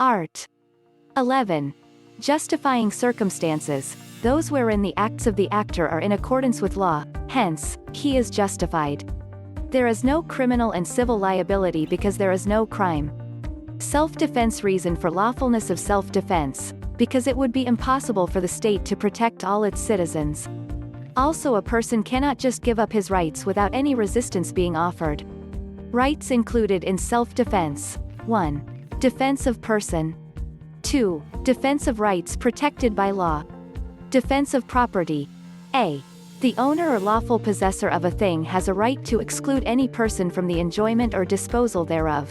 Art. 11. Justifying circumstances, those wherein the acts of the actor are in accordance with law, hence, he is justified. There is no criminal and civil liability because there is no crime. Self-defense. Reason for lawfulness of self-defense, because it would be impossible for the state to protect all its citizens. Also, a person cannot just give up his rights without any resistance being offered. Rights included in self-defense. 1. Defense of person. 2. Defense of rights protected by law. Defense of property. A. The owner or lawful possessor of a thing has a right to exclude any person from the enjoyment or disposal thereof.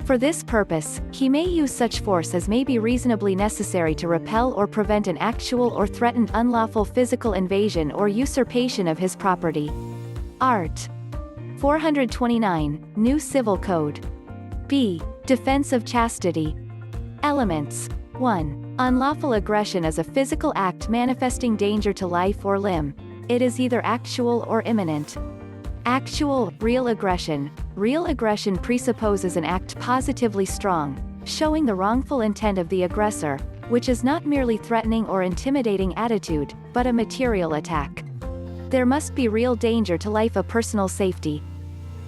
For this purpose, he may use such force as may be reasonably necessary to repel or prevent an actual or threatened unlawful physical invasion or usurpation of his property. Art. 429, New Civil Code. B. Defense of chastity. Elements. 1. Unlawful aggression is a physical act manifesting danger to life or limb. It is either actual or imminent. Actual, real aggression. Real aggression presupposes an act positively strong, showing the wrongful intent of the aggressor, which is not merely threatening or intimidating attitude, but a material attack. There must be real danger to life or personal safety.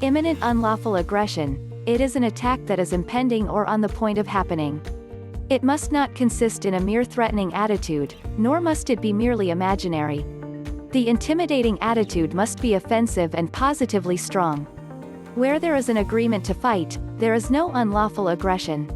Imminent unlawful aggression. It is an attack that is impending or on the point of happening. It must not consist in a mere threatening attitude, nor must it be merely imaginary. The intimidating attitude must be offensive and positively strong. Where there is an agreement to fight, there is no unlawful aggression.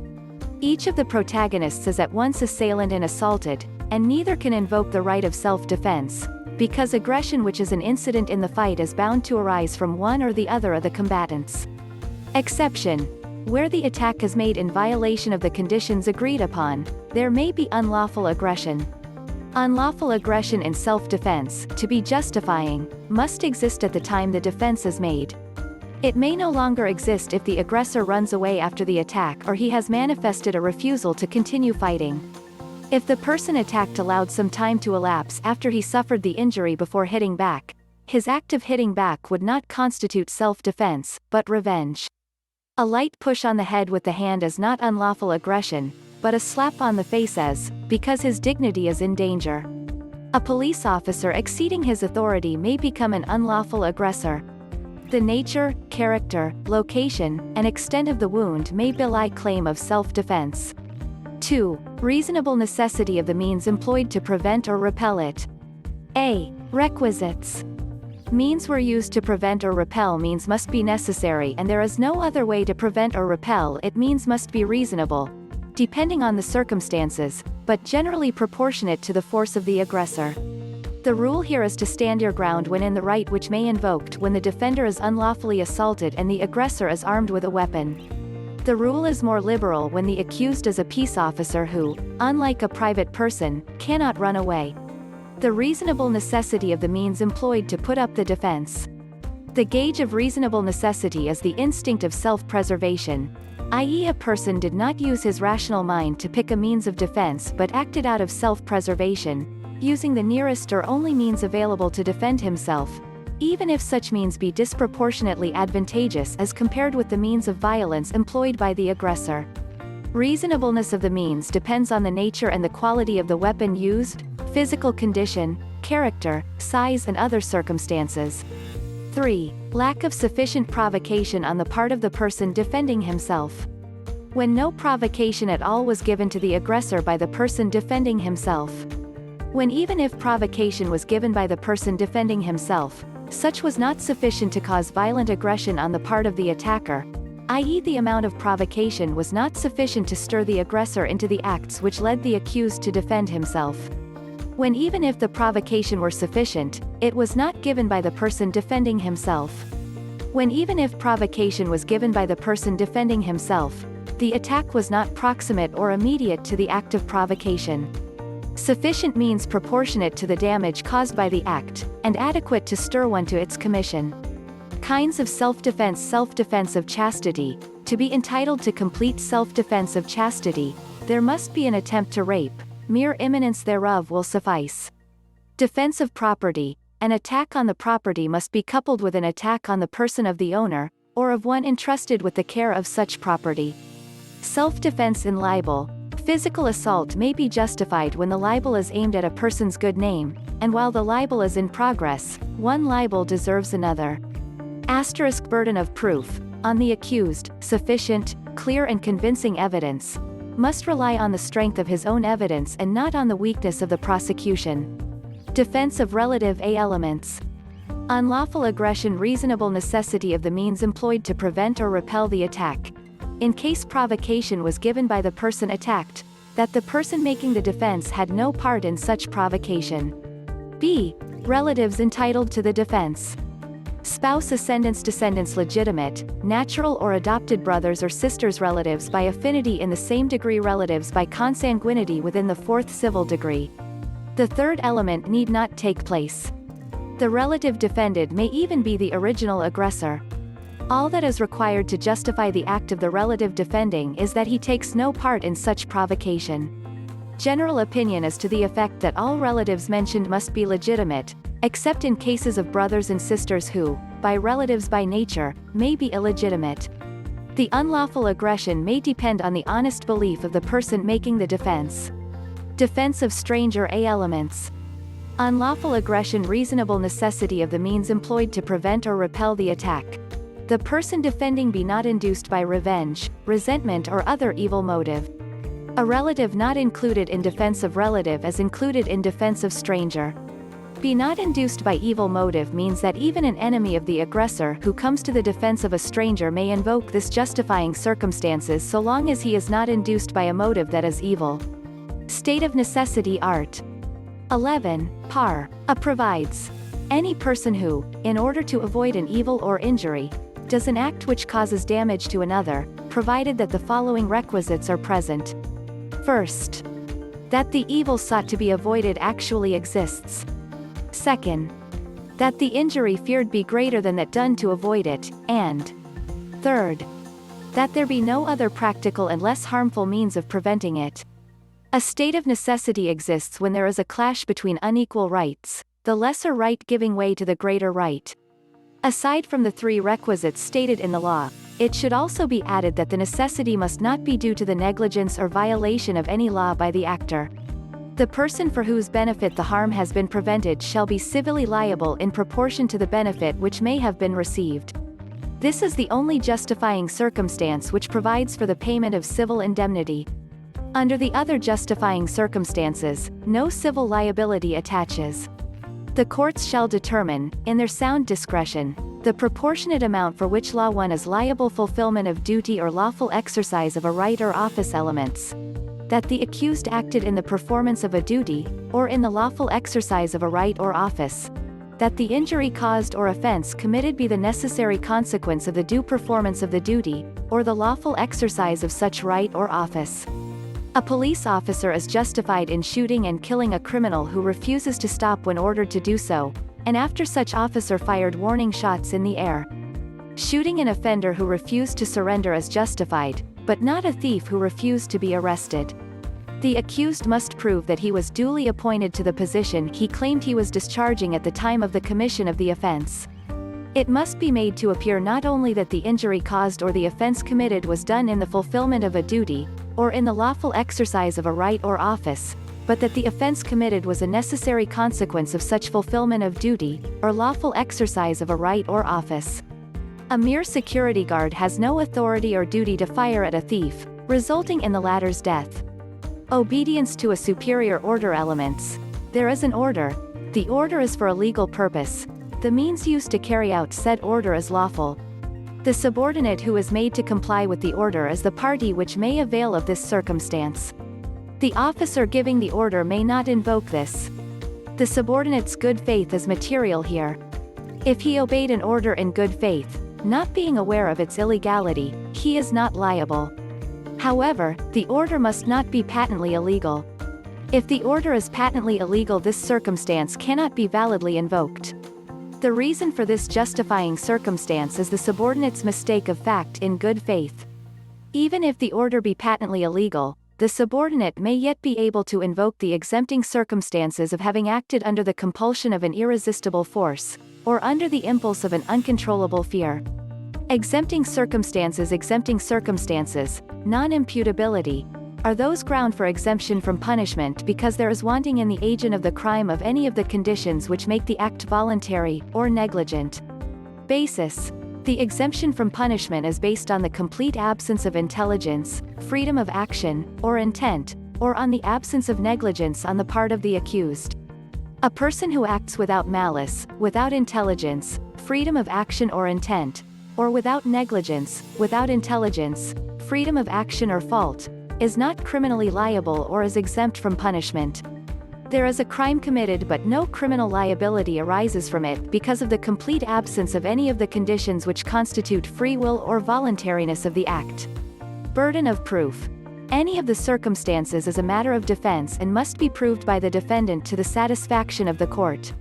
Each of the protagonists is at once assailant and assaulted, and neither can invoke the right of self-defense, because aggression which is an incident in the fight is bound to arise from one or the other of the combatants. Exception. Where the attack is made in violation of the conditions agreed upon, there may be unlawful aggression. Unlawful aggression in self-defense, to be justifying, must exist at the time the defense is made. It may no longer exist if the aggressor runs away after the attack or he has manifested a refusal to continue fighting. If the person attacked allowed some time to elapse after he suffered the injury before hitting back, his act of hitting back would not constitute self-defense, but revenge. A light push on the head with the hand is not unlawful aggression, but a slap on the face is, because his dignity is in danger. A police officer exceeding his authority may become an unlawful aggressor. The nature, character, location, and extent of the wound may belie claim of self-defense. 2. Reasonable necessity of the means employed to prevent or repel it. A. Requisites. Means were used to prevent or repel. Means must be necessary and there is no other way to prevent or repel it. Means must be reasonable, depending on the circumstances, but generally proportionate to the force of the aggressor. The rule here is to stand your ground when in the right, which may invoked when the defender is unlawfully assaulted and the aggressor is armed with a weapon. The rule is more liberal when the accused is a peace officer who, unlike a private person, cannot run away. The reasonable necessity of the means employed to put up the defense. The gauge of reasonable necessity is the instinct of self-preservation, i.e. a person did not use his rational mind to pick a means of defense but acted out of self-preservation, using the nearest or only means available to defend himself, even if such means be disproportionately advantageous as compared with the means of violence employed by the aggressor. Reasonableness of the means depends on the nature and the quality of the weapon used, physical condition, character, size and other circumstances. 3. Lack of sufficient provocation on the part of the person defending himself. When no provocation at all was given to the aggressor by the person defending himself. When even if provocation was given by the person defending himself, such was not sufficient to cause violent aggression on the part of the attacker, i.e. the amount of provocation was not sufficient to stir the aggressor into the acts which led the accused to defend himself. When even if the provocation were sufficient, it was not given by the person defending himself. When even if provocation was given by the person defending himself, the attack was not proximate or immediate to the act of provocation. Sufficient means proportionate to the damage caused by the act, and adequate to stir one to its commission. Kinds of self-defense. Self-defense of chastity. To be entitled to complete self-defense of chastity, there must be an attempt to rape. Mere imminence thereof will suffice. Defense of property. An attack on the property must be coupled with an attack on the person of the owner, or of one entrusted with the care of such property. Self-defense in libel. Physical assault may be justified when the libel is aimed at a person's good name, and while the libel is in progress, one libel deserves another. Asterisk burden of proof. On the accused, sufficient, clear and convincing evidence must rely on the strength of his own evidence and not on the weakness of the prosecution. Defense of relative A elements. Unlawful aggression. Reasonable necessity of the means employed to prevent or repel the attack. In case provocation was given by the person attacked, that the person making the defense had no part in such provocation. B. Relatives entitled to the defense. Spouse, ascendants, descendants, legitimate, natural or adopted brothers or sisters, relatives by affinity in the same degree, relatives by consanguinity within the fourth civil degree. The third element need not take place. The relative defended may even be the original aggressor. All that is required to justify the act of the relative defending is that he takes no part in such provocation. General opinion is to the effect that all relatives mentioned must be legitimate, except in cases of brothers and sisters who, by relatives by nature, may be illegitimate. The unlawful aggression may depend on the honest belief of the person making the defense. Defense of stranger A elements. Unlawful aggression. Reasonable necessity of the means employed to prevent or repel the attack. The person defending be not induced by revenge, resentment or other evil motive. A relative not included in defense of relative as included in defense of stranger. Be not induced by evil motive means that even an enemy of the aggressor who comes to the defense of a stranger may invoke this justifying circumstances so long as he is not induced by a motive that is evil. State of necessity. Art. 11. Par. A provides. Any person who, in order to avoid an evil or injury, does an act which causes damage to another, provided that the following requisites are present. First, that the evil sought to be avoided actually exists. Second, that the injury feared be greater than that done to avoid it, and third, that there be no other practical and less harmful means of preventing it. A state of necessity exists when there is a clash between unequal rights, the lesser right giving way to the greater right. Aside from the three requisites stated in the law, it should also be added that the necessity must not be due to the negligence or violation of any law by the actor. The person for whose benefit the harm has been prevented shall be civilly liable in proportion to the benefit which may have been received. This is the only justifying circumstance which provides for the payment of civil indemnity. Under the other justifying circumstances, no civil liability attaches. The courts shall determine, in their sound discretion, the proportionate amount for which law one is liable. Fulfillment of duty or lawful exercise of a right or office elements. That the accused acted in the performance of a duty, or in the lawful exercise of a right or office. That the injury caused or offense committed be the necessary consequence of the due performance of the duty, or the lawful exercise of such right or office. A police officer is justified in shooting and killing a criminal who refuses to stop when ordered to do so, and after such officer fired warning shots in the air. Shooting an offender who refused to surrender is justified, but not a thief who refused to be arrested. The accused must prove that he was duly appointed to the position he claimed he was discharging at the time of the commission of the offense. It must be made to appear not only that the injury caused or the offense committed was done in the fulfillment of a duty, or in the lawful exercise of a right or office, but that the offense committed was a necessary consequence of such fulfillment of duty, or lawful exercise of a right or office. A mere security guard has no authority or duty to fire at a thief, resulting in the latter's death. Obedience to a superior order elements. There is an order. The order is for a legal purpose. The means used to carry out said order is lawful. The subordinate who is made to comply with the order is the party which may avail of this circumstance. The officer giving the order may not invoke this. The subordinate's good faith is material here. If he obeyed an order in good faith, not being aware of its illegality, he is not liable. However, the order must not be patently illegal. If the order is patently illegal, this circumstance cannot be validly invoked. The reason for this justifying circumstance is the subordinate's mistake of fact in good faith. Even if the order be patently illegal, the subordinate may yet be able to invoke the exempting circumstances of having acted under the compulsion of an irresistible force, or under the impulse of an uncontrollable fear. Exempting circumstances, non-imputability, are those ground for exemption from punishment because there is wanting in the agent of the crime of any of the conditions which make the act voluntary, or negligent. Basis. The exemption from punishment is based on the complete absence of intelligence, freedom of action, or intent, or on the absence of negligence on the part of the accused. A person who acts without malice, without intelligence, freedom of action or intent, or without negligence, without intelligence, freedom of action or fault, is not criminally liable or is exempt from punishment. There is a crime committed but no criminal liability arises from it because of the complete absence of any of the conditions which constitute free will or voluntariness of the act. Burden of proof. Any of the circumstances is a matter of defense and must be proved by the defendant to the satisfaction of the court.